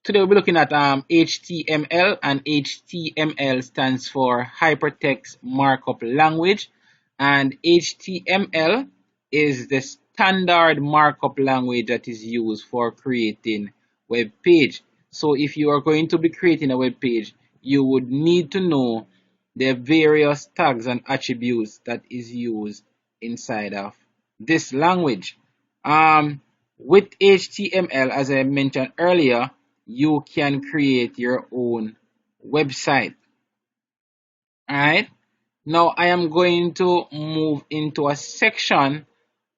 Today we'll be looking at HTML, and HTML stands for Hypertext Markup Language, and HTML is the standard markup language that is used for creating web page. So if you are going to be creating a web page, you would need to know the various tags and attributes that is used inside of this language. With HTML, as I mentioned earlier, you can create your own website. Alright, now I am going to move into a section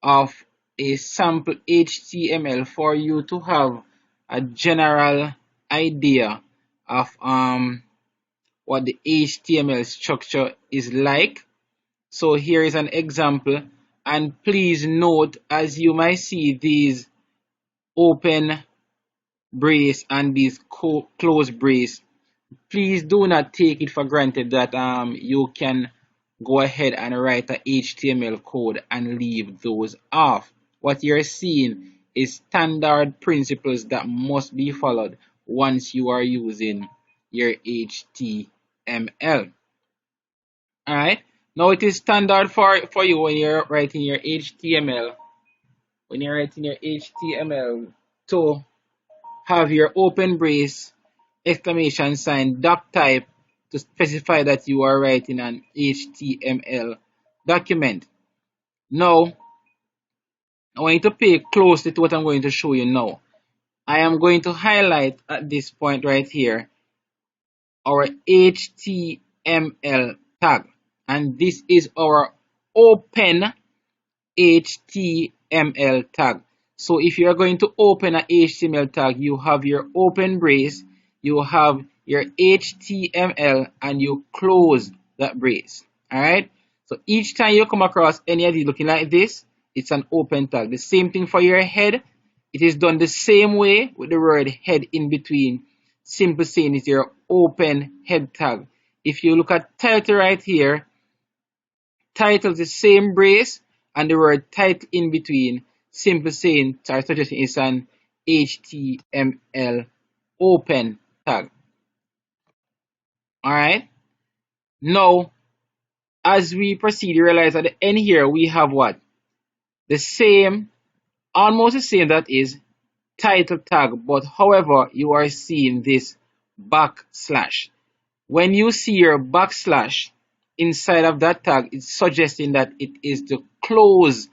of a sample HTML for you to have a general idea of what the HTML structure is like. So here is an example, and please note, as you might see these open brace and these close brace, please do not take it for granted that you can go ahead and write a HTML code and leave those off. What you're seeing is standard principles that must be followed once you are using your HTML. Alright, now it is standard for you when you're writing your HTML, to have your open brace, exclamation sign, doc type to specify that you are writing an HTML document. Now, I want you to pay closely to what I'm going to show you now. I am going to highlight at this point right here our HTML tag, and this is our open HTML tag. So if you are going to open an HTML tag, you have your open brace, you have your HTML, and you close that brace. Alright, so each time you come across any of these looking like this, it's an open tag. The same thing for your head. It is done the same way with the word head in between. Simple saying is your open head tag. If you look at title right here, title is the same brace and the word title in between. Simple saying, suggestion is an HTML open tag. Alright, now as we proceed, you realize at the end here we have what? The same, almost the same, that is title tag, but however you are seeing this backslash. When you see your backslash inside of that tag, it's suggesting that it is the closing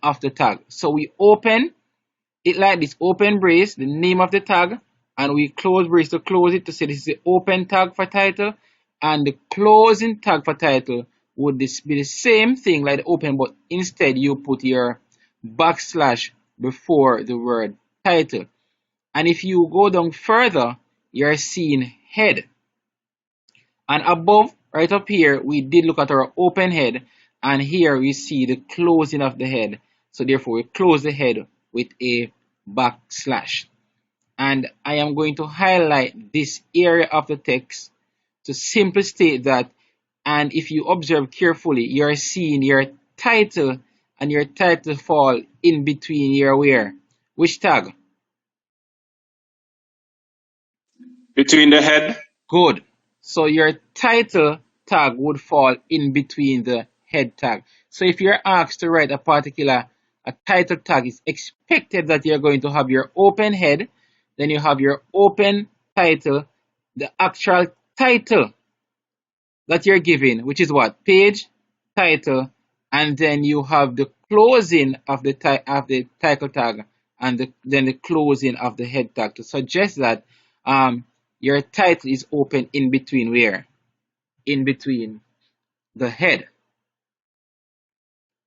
of the tag. So we open it like this, open brace, the name of the tag, and we close brace to close it to say this is the open tag for title, and the closing tag for title would be the same thing like the open, but instead you put your backslash before the word title. And if you go down further, you're seeing head. And above, right up here, we did look at our open head, and here we see the closing of the head. So therefore, we close the head with a backslash. And I am going to highlight this area of the text to simply state that, and if you observe carefully, you're seeing your title and your title fall in between your where? Which tag? Between the head. Good. So your title tag would fall in between the head tag. So if you're asked to write a title tag, it's expected that you're going to have your open head, then you have your open title, the actual title that you're given, which is what? Page title, and then you have the closing of the title tag, and then the closing of the head tag to suggest that your title is open in between where? In between the head.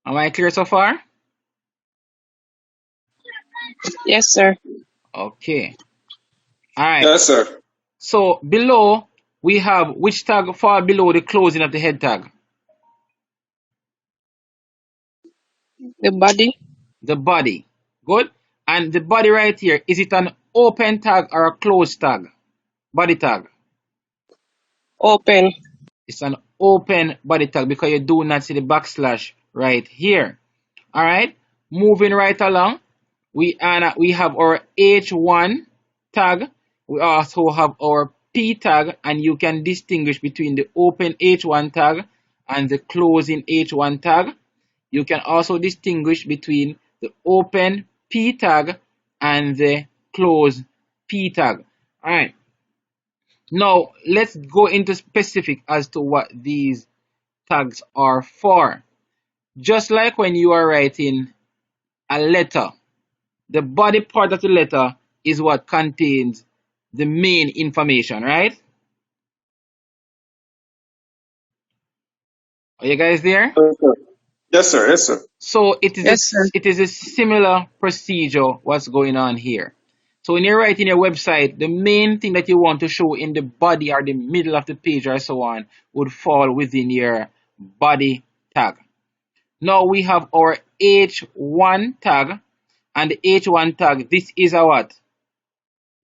Am I clear so far? Yes, sir. Okay. All right. Yes, sir. So below we have which tag fall below the closing of the head tag? The body. The body. Good. And the body right here, is it an open tag or a closed tag? Body tag. Open. It's an open body tag because you do not see the backslash right here. All right. Moving right along, we have our H1 tag. We also have our P tag, and you can distinguish between the open H1 tag and the closing H1 tag. You can also distinguish between the open P tag and the closed P tag. Alright, now let's go into specific as to what these tags are for. Just like when you are writing a letter, the body part of the letter is what contains the main information, right? Are you guys there? Yes, sir. Yes, sir. So it Yes, sir. is a similar procedure what's going on here. So when you're writing your website, the main thing that you want to show in the body or the middle of the page or so on would fall within your body tag. Now we have our H1 tag, and the H1 tag, this is a what?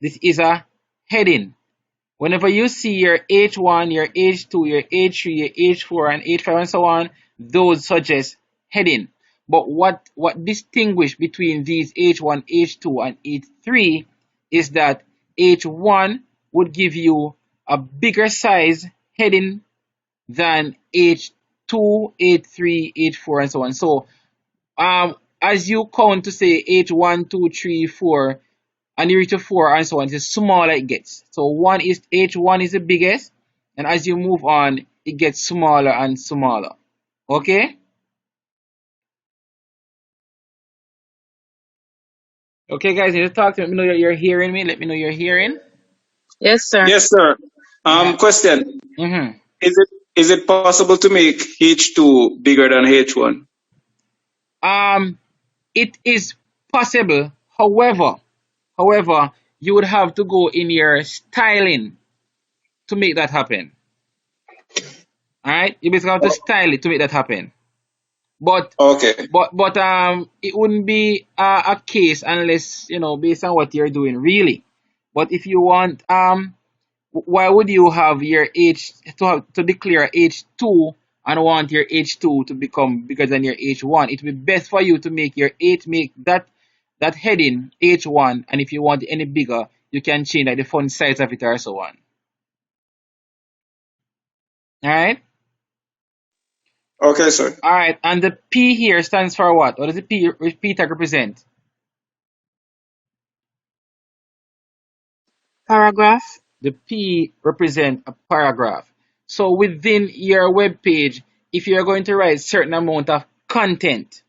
This is a heading. Whenever you see your H1, your H2, your H3, your H4, and H5, and so on, those suggest heading. But what distinguish between these H1, H2, and H3 is that H1 would give you a bigger size heading than H2, H3, H4, and so on. So as you count to say H1, 2, 3, 4, and you reach to 4 and so on, the smaller it gets. So H1 is the biggest, and as you move on, it gets smaller and smaller. Okay? Okay, guys, you talk to me. Let me know you're hearing me. Let me know you're hearing. Yes, sir. Yes, sir. Question. Mm-hmm. Is it possible to make H2 bigger than H1? It is possible. However, you would have to go in your styling to make that happen. All right, you basically have to style it to make that happen. But Okay. it wouldn't be a case unless based on what you're doing really. But if you want why would you have your to declare H2 and want your H2 to become bigger than your H1? It would be best for you to make that heading H1, and if you want it any bigger, you can change like the font size of it or so on. All right. Okay, sir. All right, and the P here stands for what? What does the P tag represent? Paragraph. The P represent a paragraph. So within your web page, if you're going to write certain amount of content,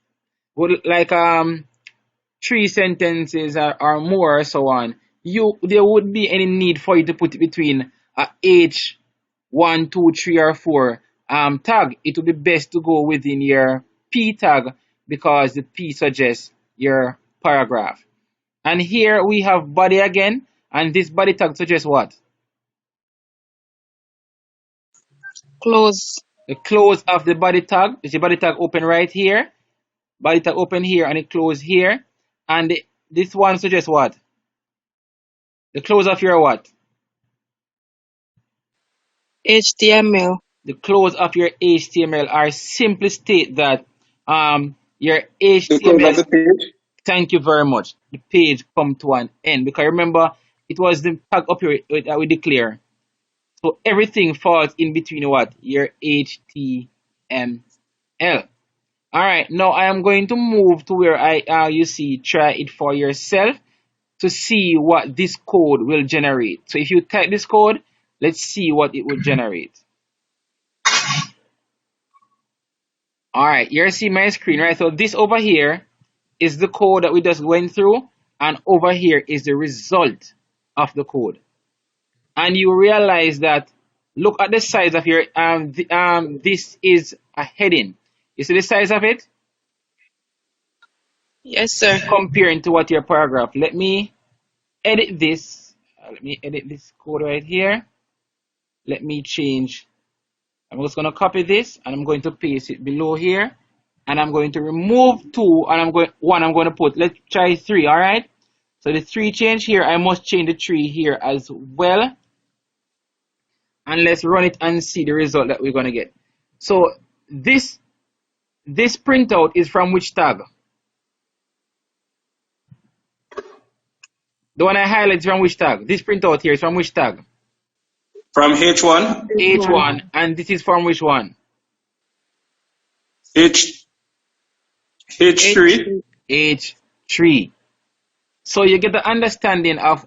like 3 sentences or more or so on, there would be any need for you to put it between a H1, 2, 3, or 4 tag. It would be best to go within your P tag because the P suggests your paragraph. And here we have body again, and this body tag suggests what? Close. The close of the body tag. Is the body tag open right here? Body tag open here and it close here. And this one suggests what? The close of your what? HTML. The close of your HTML are simply state that your The close of HTML. the page. Thank you very much. The page come to an end because remember it was the tag up here that we declare. So everything falls in between what? Your HTML. Alright, now I am going to move to where you see try it for yourself to see what this code will generate. So if you type this code, let's see what it will generate. Alright, you see my screen, right? So this over here is the code that we just went through, and over here is the result of the code. And you realize that look at the size of your this is a heading. You see the size of it? Yes, sir. Comparing to what your paragraph. Let me edit this. Let me edit this code right here. Let me change. I'm just going to copy this and I'm going to paste it below here. And I'm going to remove 2 and I'm going to put, let's try 3, alright? So the 3 change here, I must change the 3 here as well. And let's run it and see the result that we're going to get. So this printout is from which tag? The one I highlighted from which tag? This printout here is from which tag? From H1, H1, and this is from which one? H H3. H3. So you get the understanding of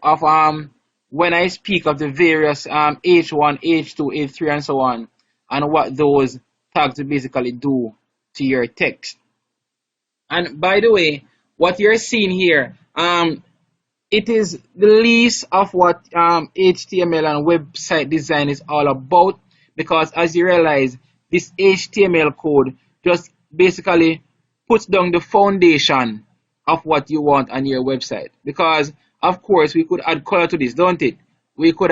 when I speak of the various H1, H2, H3, and so on, and what those tags basically do to your text. And by the way, what you're seeing here, it is the least of what HTML and website design is all about, because as you realize, this HTML code just basically puts down the foundation of what you want on your website. Because of course we could add color to this, don't it? We could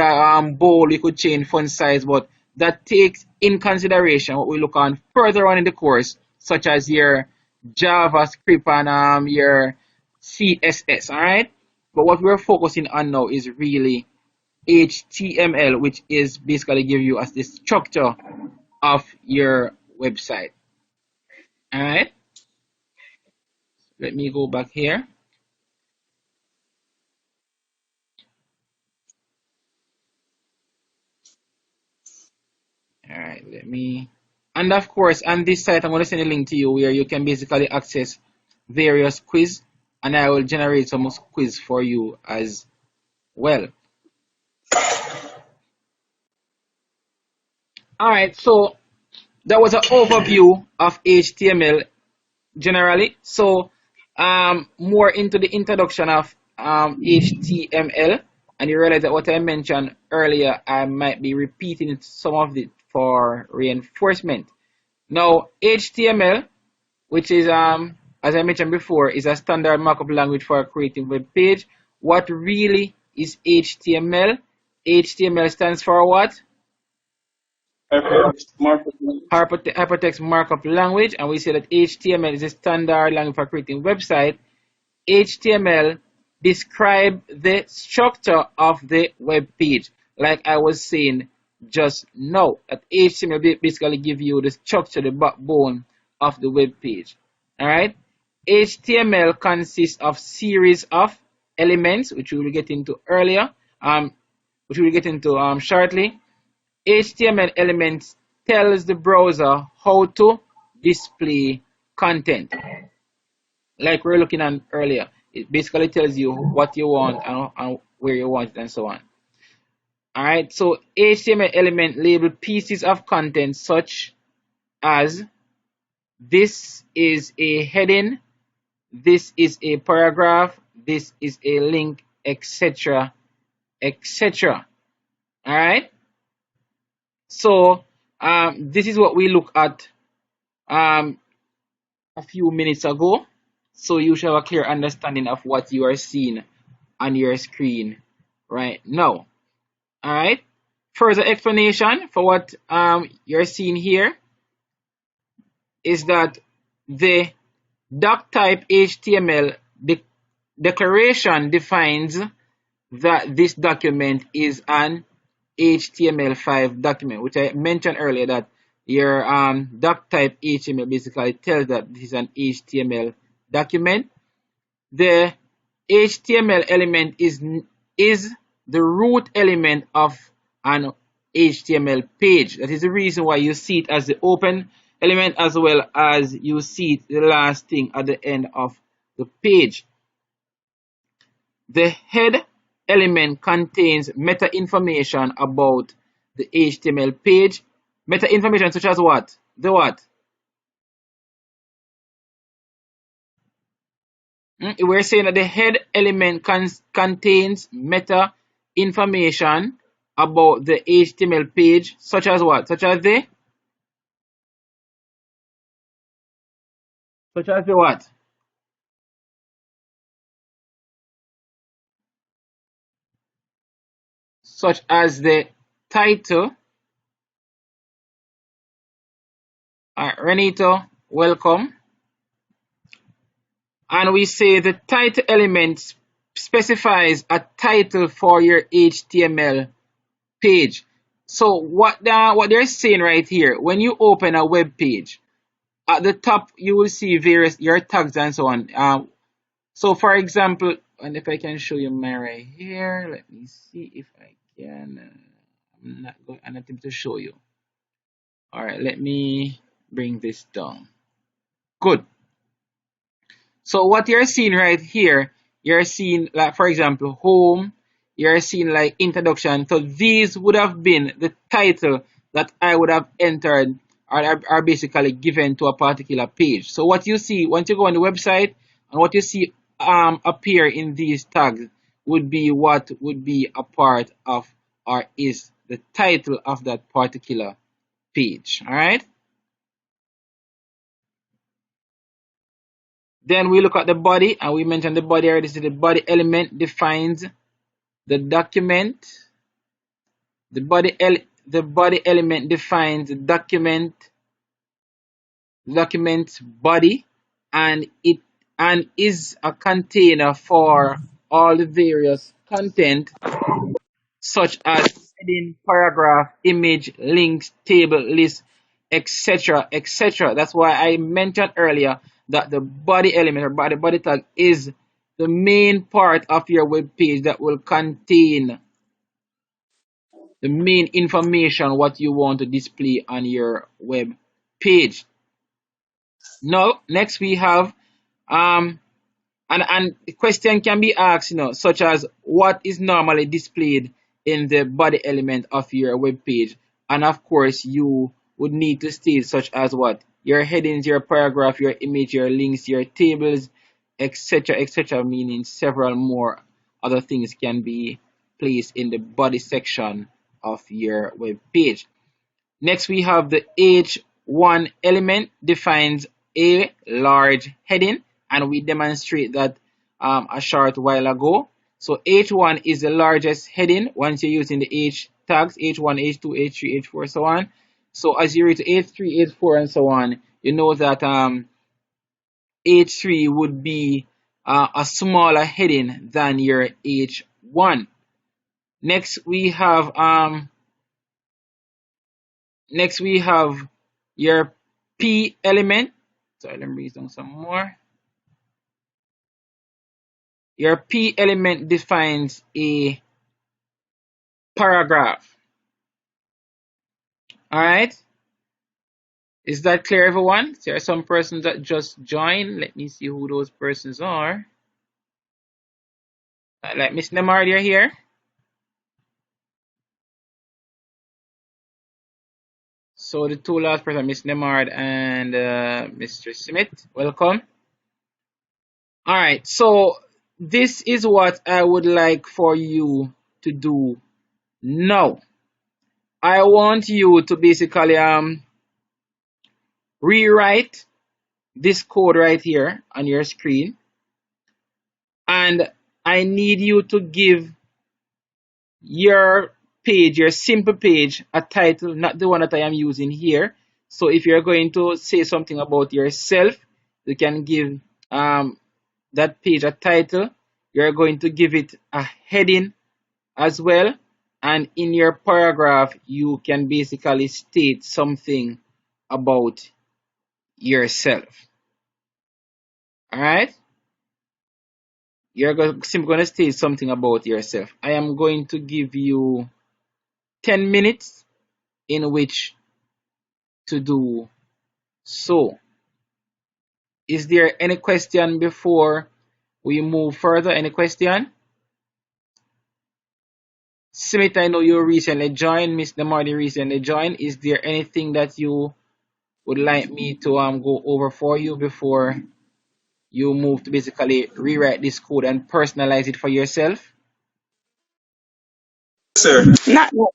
bold, we could change font size, but that takes in consideration what we look on further on in the course, such as your JavaScript and your CSS. All right. But what we're focusing on now is really HTML, which is basically give you as the structure of your website. All right. Let me go back here. All right. And of course, on this site, I'm going to send a link to you where you can basically access various quiz, and I will generate some quiz for you as well. All right, so that was an overview of HTML generally. So more into the introduction of HTML, and you realize that what I mentioned earlier, I might be repeating some of it for reinforcement. Now, HTML, which is as I mentioned before, is a standard markup language for creating web page. What really is HTML? HTML stands for what? Hypertext markup language, and we say that HTML is a standard language for creating website. HTML describe the structure of the web page, like I was saying just now. That HTML basically give you the structure, the backbone of the web page. All right. HTML consists of series of elements, which we will get into earlier, which we will get into shortly. HTML elements tells the browser how to display content, like we're looking at earlier. It basically tells you what you want and where you want it and so on. All right, so HTML element label pieces of content such as this is a heading, this is a paragraph, this is a link, etc., etc. All right. So this is what we looked at a few minutes ago. So you should have a clear understanding of what you are seeing on your screen right now. All right. Further explanation for what you're seeing here is that the doc type HTML declaration defines that this document is an HTML5 document, which I mentioned earlier, that your doc type HTML basically tells that this is an HTML document. The HTML element is the root element of an HTML page. That is the reason why you see it as the open element, as well as you see it the last thing at the end of the page. The head element contains meta information about the HTML page. Meta information such as what? The what? We're saying that the head element contains meta information about the HTML page, such as what? Such as the what? Such as the title. Renito, welcome. And we say the title element specifies a title for your HTML page. So what they're saying right here, when you open a web page, at the top you will see various your tags and so on. So for example, and if I can show you my right here, let me see if I can. I'm not going. I'm not able to show you. All right, let me bring this down. Good. So what you're seeing right here, you're seeing like, for example, home. You're seeing like introduction. So these would have been the title that I would have entered, or are basically given to a particular page. So what you see once you go on the website, and what you see appear in these tags would be what would be a part of, or is the title of that particular page. All right. Then we look at the body, and we mentioned the body already. So the body element defines the document. The body element defines the document's body, and it and is a container for all the various content such as heading, paragraph, image, links, table, list, etc., etc. That's why I mentioned earlier that the body element or body tag is the main part of your web page that will contain the main information what you want to display on your web page. Now, next we have um and the question can be asked, such as what is normally displayed in the body element of your web page, and of course you would need to state such as what your headings, your paragraph, your image, your links, your tables, etc., etc., meaning several more other things can be placed in the body section of your web page. Next, we have the H1 element defines a large heading, and we demonstrate that a short while ago. So H1 is the largest heading once you're using the H tags, H1, H2, H3, H4, so on. So as you read to H3, H4, and so on, you know that H3 would be a smaller heading than your H1. Next, we have your P element. Sorry, let me read down some more. Your P element defines a paragraph. All right. Is that clear, everyone? There are some persons that just joined. Let me see who those persons are. Like Miss Nemard, you're here. So the two last person, Miss Nemard and Mr. Smith, welcome. All right. So this is what I would like for you to do now. I want you to basically rewrite this code right here on your screen, and I need you to give your page, your simple page, a title, not the one that I am using here. So if you're going to say something about yourself, you can give that page a title. You're going to give it a heading as well, and in your paragraph you can basically state something about yourself. All right, you're simply going to state something about yourself. I am going to give you 10 minutes in which to do so. Is there any question before we move further? Any question? Smith, I know you recently joined. Miss Namardi recently joined. Is there anything that you would like me to go over for you before you move to basically rewrite this code and personalize it for yourself? Sir. Not no.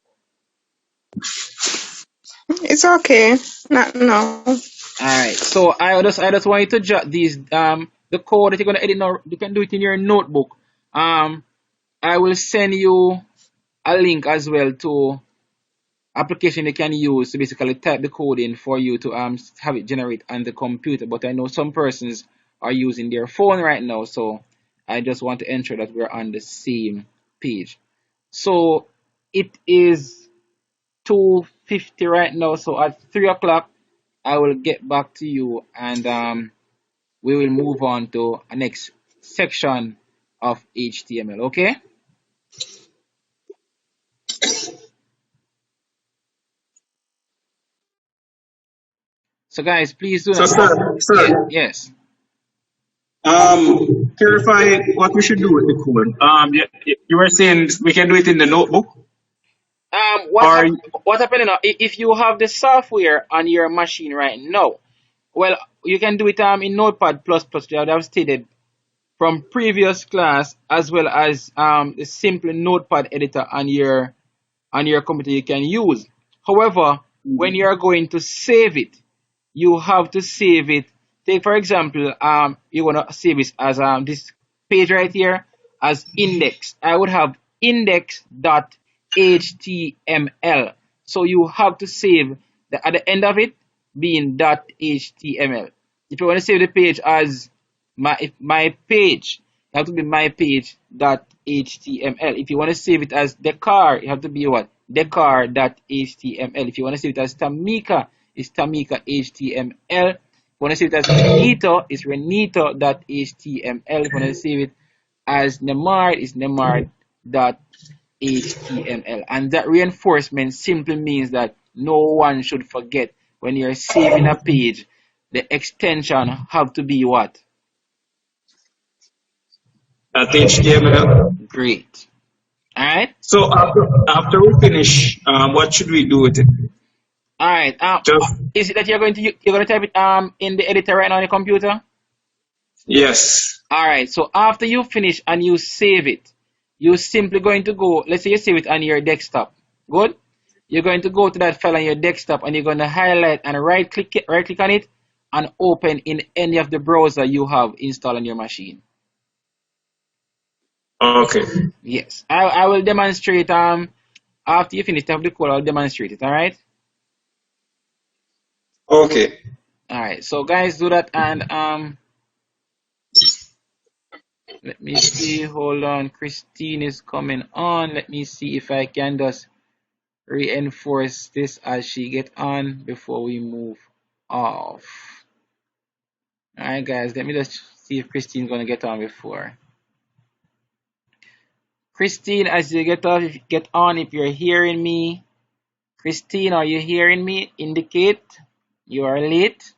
It's okay. Not no. Alright, so I just want you to jot these the code that you're gonna edit now. You can do it in your notebook. I will send you a link as well to application you can use to basically type the code in for you to have it generate on the computer. But I know some persons are using their phone right now, so I just want to ensure that we're on the same page. So it is 2:50 right now, so at 3 o'clock I will get back to you, and we will move on to a next section of HTML. Okay. So guys, please do So, not. Yeah. sir, Yes. clarify what we should do with the code. You were saying we can do it in the notebook, What or what happened now? If you have the software on your machine right now, well, you can do it in Notepad plus plus. That I've stated from previous class, as well as the simple Notepad editor on your computer you can use. However, when you are going to save it, you have to save it. Take for example, you want to save it as this page right here as index. I would have index.html. So you have to save at the end of it being .html. If you want to save the page as my page, it have to be my page .html. If you want to save it as decor, it have to be what? Decor.html. If you want to save it as Tamika, it's Tamika HTML. If you want to save it as Renito, it's Renito.html. If you want to save it as Nemard, it's Nemard.html. And that reinforcement simply means that no one should forget when you're saving a page, the extension have to be what? at HTML? Great. Alright? So after we finish, what should we do with it? Alright. Just Is it that you're going to type it in the editor right now on your computer? yes. Alright, so after you finish and you save it, you're simply going to go, let's say you save it on your desktop. Good? You're going to go to that file on your desktop and you're going to highlight and right click on it and open in any of the browser you have installed on your machine. Okay. Yes. I will demonstrate after you finish the code, I'll demonstrate it, alright? Okay. Alright, so guys do that and let me see, hold on, Christine is coming on. Let me see if I can just reinforce this as she get on before we move off. Alright guys, let me just see if Christine's gonna get on before. Christine, as you get on, if you're hearing me. Christine, are you hearing me? Indicate you are late.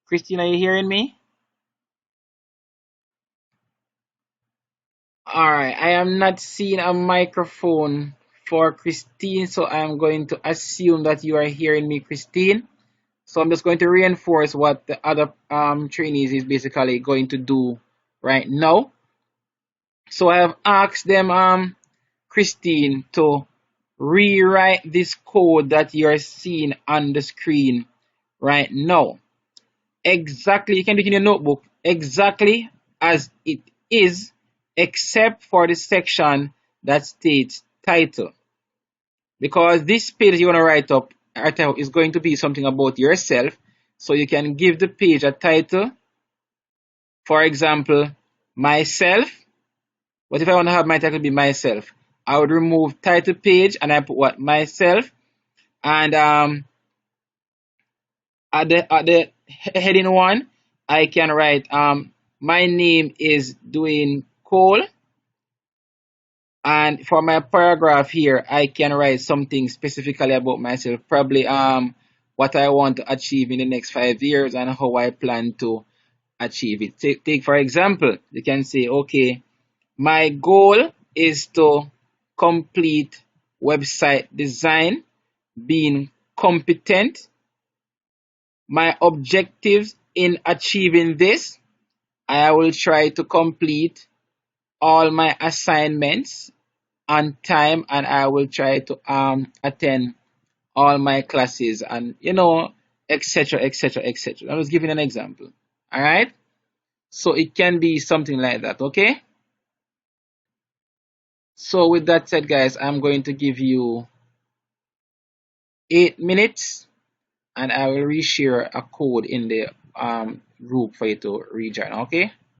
Christine, are you hearing me? Alright, I am not seeing a microphone for Christine, so I'm going to assume that you are hearing me, Christine. So I'm just going to reinforce what the other trainees is basically going to do right now. So I have asked them, Christine, to rewrite this code that you're seeing on the screen right now. Exactly, you can do it in your notebook, exactly as it is, except for the section that states title. Because this page you want to write up is going to be something about yourself. So you can give the page a title. For example, myself. What if I want to have my title be myself? I would remove title page and I put what? Myself. And at the heading 1, I can write my name is Dwayne Cole. And for my paragraph here, I can write something specifically about myself, probably what I want to achieve in the next 5 years and how I plan to achieve it. Take for example, you can say, okay, my goal is to complete website design, being competent. My objectives in achieving this, I will try to complete all my assignments on time and I will try to attend all my classes and etc etc etc. I was giving an example. All right, so it can be something like that. Okay, so with that said guys, I'm going to give you 8 minutes and I will reshare a code in the group for you to rejoin. Okay.